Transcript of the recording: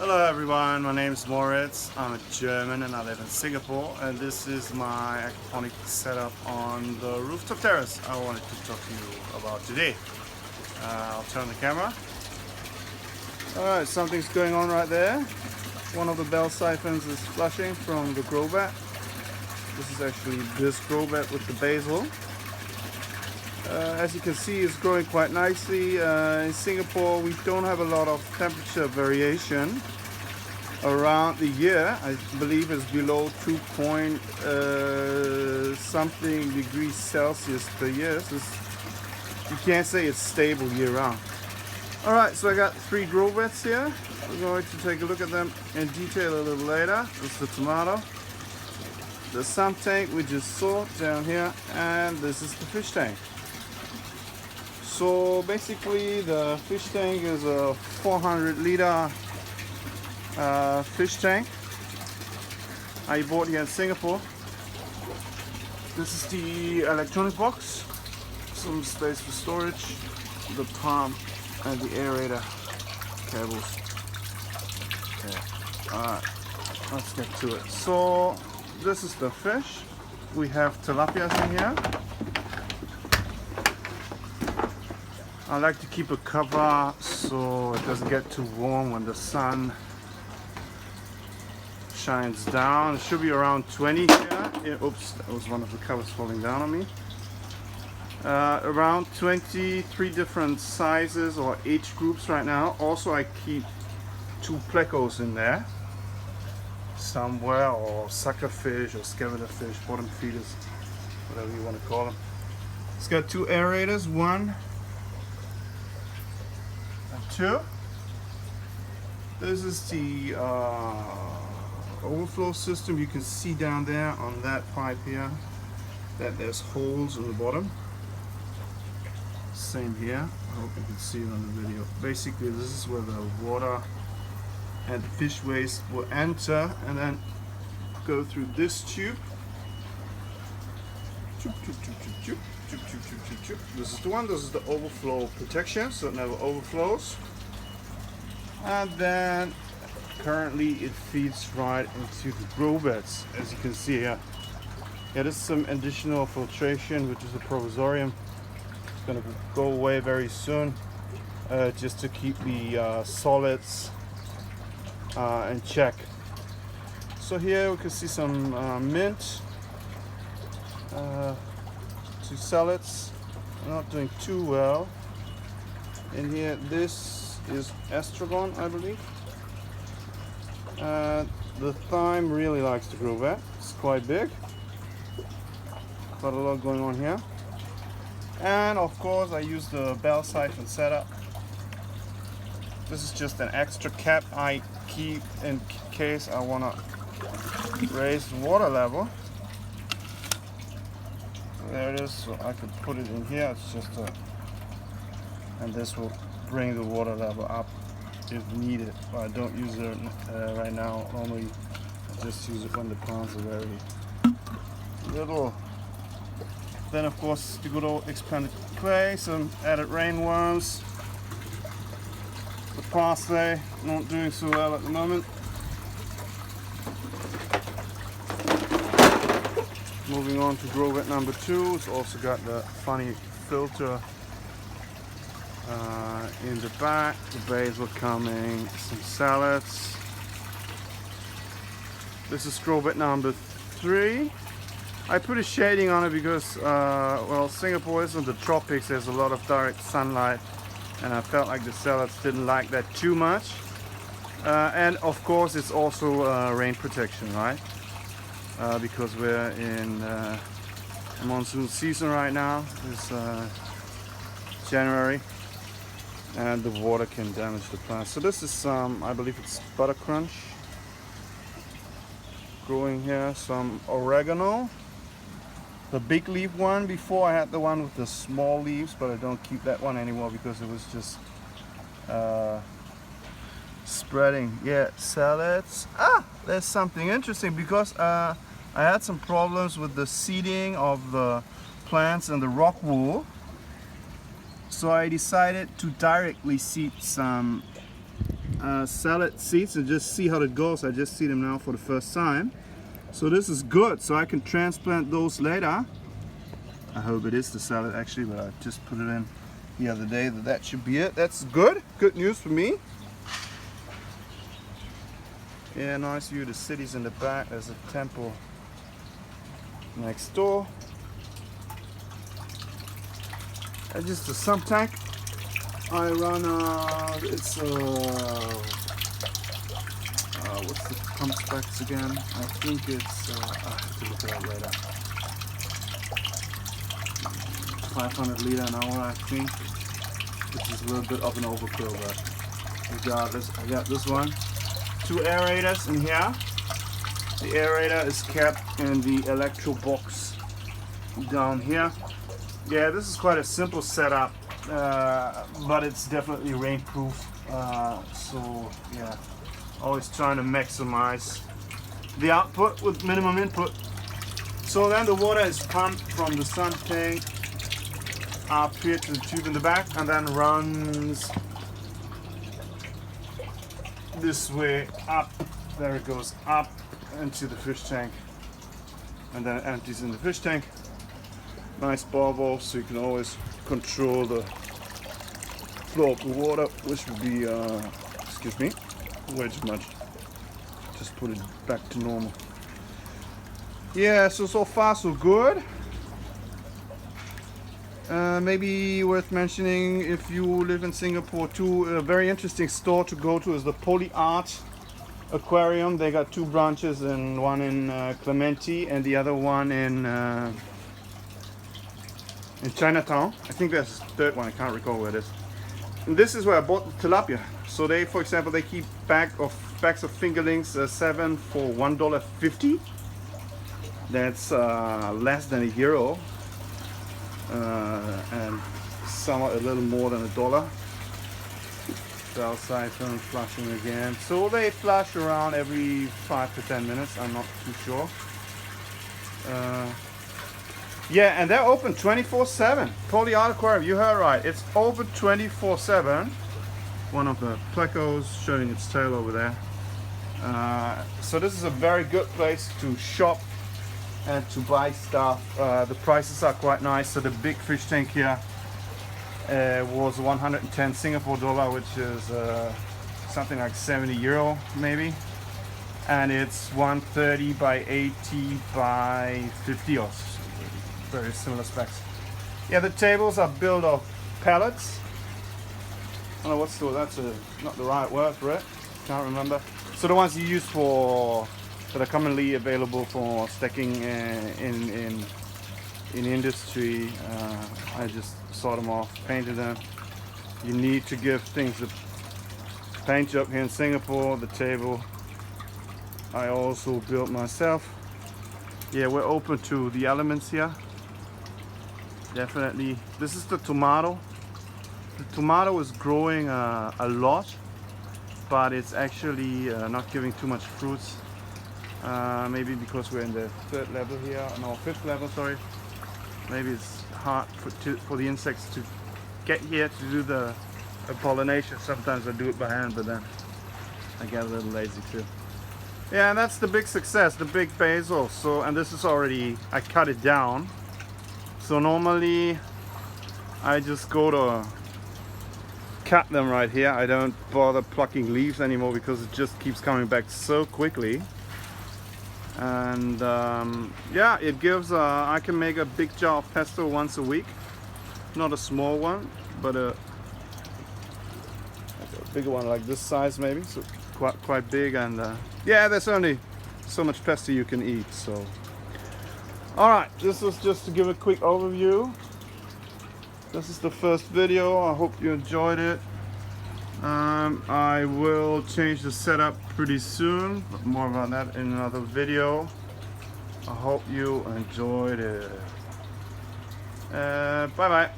Hello everyone, my name is Moritz. I'm a German and I live in Singapore, and this is my aquaponic setup on the rooftop terrace I wanted to talk to you about today. I'll turn the camera. Alright, something's going on right there. One of the bell siphons is flushing from the grow bed. This is actually this grow bed with the basil. As you can see, it's growing quite nicely. In Singapore we don't have a lot of temperature variation around the year. I believe it's below 2 point something degrees Celsius per year. So you can't say it's stable year round. Alright, so I got 3 grow beds here. We're going to take a look at them in detail a little later. This is the tomato, the sump tank we just saw down here, and this is the fish tank. So basically the fish tank is a 400-liter fish tank I bought here in Singapore. This is the electronic box, some space for storage, the pump and the aerator cables. Okay. Alright, let's get to it. So this is the fish. We have tilapias in here. I like to keep a cover so it doesn't get too warm when the sun shines down. It should be around 20 here. Oops, that was one of the covers falling down on me. Around 23 different sizes or age groups right now. Also, I keep 2 plecos in there somewhere, or sucker fish or scavenger fish, bottom feeders, whatever you want to call them. It's got 2 aerators, 1 and 2. This is the overflow system. You can see down there on that pipe here that there's holes in the bottom. Same here. I hope you can see it on the video. Basically, this is where the water and the fish waste will enter and then go through this tube. This is the one. This is the overflow protection, so it never overflows. And then currently it feeds right into the grow beds, as you can see here. Yeah, there's some additional filtration, which is a provisorium. It's going to go away very soon, just to keep the solids in check. So here we can see some mint, 2 salads, not doing too well. In here, this is estragon, I believe. The thyme really likes to grow back. It's quite big. Got a lot going on here. And of course I use the bell siphon setup. This is just an extra cap I keep in case I want to raise the water level. There it is, so I could put it in here. It's just and this will bring the water level up if needed, but I don't use it right now. Normally I just use it when the plants are very little. Then of course the good old expanded clay, some added rainworms, the parsley, not doing so well at the moment. Moving on to grow bed number 2, it's also got the funny filter in the back, the basil coming, some salads. This is grow bed number 3. I put a shading on it because well, Singapore is in the tropics, there's a lot of direct sunlight, and I felt like the salads didn't like that too much. And of course it's also rain protection, right? Because we're in monsoon season right now. It's January, and the water can damage the plants. So this is some, I believe it's butter crunch growing here, some oregano, the big leaf one. Before I had the one with the small leaves, but I don't keep that one anymore because it was just spreading. Yeah, salads. There's something interesting because I had some problems with the seeding of the plants and the rock wool. So I decided to directly seed some salad seeds and just see how it goes. I just see them now for the first time. So this is good, so I can transplant those later. I hope it is the salad actually, but I just put it in the other day. That should be it. That's good. Good news for me. Yeah, nice view of the cities in the back. There's a temple next door. And just a sump tank. I run it's what's the pump specs again? I think it's I have to look it up later. 500 liter an hour, I think. Which is a little bit of an overkill, but regardless, I got this one. 2 aerators in here. The aerator is kept in the electro box down here. Yeah, this is quite a simple setup, but it's definitely rainproof. So yeah, always trying to maximize the output with minimum input. So then the water is pumped from the sun tank up here to the tube in the back, and then runs this way up. There it goes up into the fish tank, and then it empties in the fish tank. Nice ball valve, so you can always control the flow of the water, which would be excuse me, way too much. Just put it back to normal. Yeah, so far so good. Maybe worth mentioning, if you live in Singapore too, a very interesting store to go to is the Poly Art Aquarium. They got 2 branches, and one in Clementi and the other one in Chinatown. I think there's a third one, I can't recall where it is. And this is where I bought the tilapia. So they, for example, they keep bags of fingerlings 7 for $1.50. That's less than €1. And some are a little more than $1. Bell siphon flushing again. So they flush around every 5 to 10 minutes. I'm not too sure. Yeah, and they're open 24/7. Poly Art Aquarium, you heard right. It's open 24/7. One of the plecos showing its tail over there. So this is a very good place to shop and to buy stuff. The prices are quite nice. So the big fish tank here was 110 Singapore dollar, which is something like €70 maybe. And it's 130 by 80 by 50 or so. Very similar specs. Yeah, the tables are built of pallets. I don't know that's not the right word for it. Can't remember. So the ones you use that are commonly available for stacking in industry. I just sawed them off, painted them. You need to give things a paint job here in Singapore. The table I also built myself. Yeah, we're open to the elements here. Definitely. This is the tomato. The tomato is growing a lot, but it's actually not giving too much fruits. Maybe because we're in the 3rd level here, no, 5th level, sorry. Maybe it's hard for the insects to get here to do the pollination. Sometimes I do it by hand, but then I get a little lazy too. Yeah, and that's the big success, the big basil. So, and this is already, I cut it down. So normally I just go to cut them right here. I don't bother plucking leaves anymore because it just keeps coming back so quickly. And yeah, it gives I can make a big jar of pesto once a week. Not a small one, but a bigger one like this size maybe. So quite big. And yeah, there's only so much pesto you can eat. So alright, this was just to give a quick overview. This is the first video. I hope you enjoyed it. I will change the setup pretty soon, but more about that in another video. I hope you enjoyed it. Bye bye.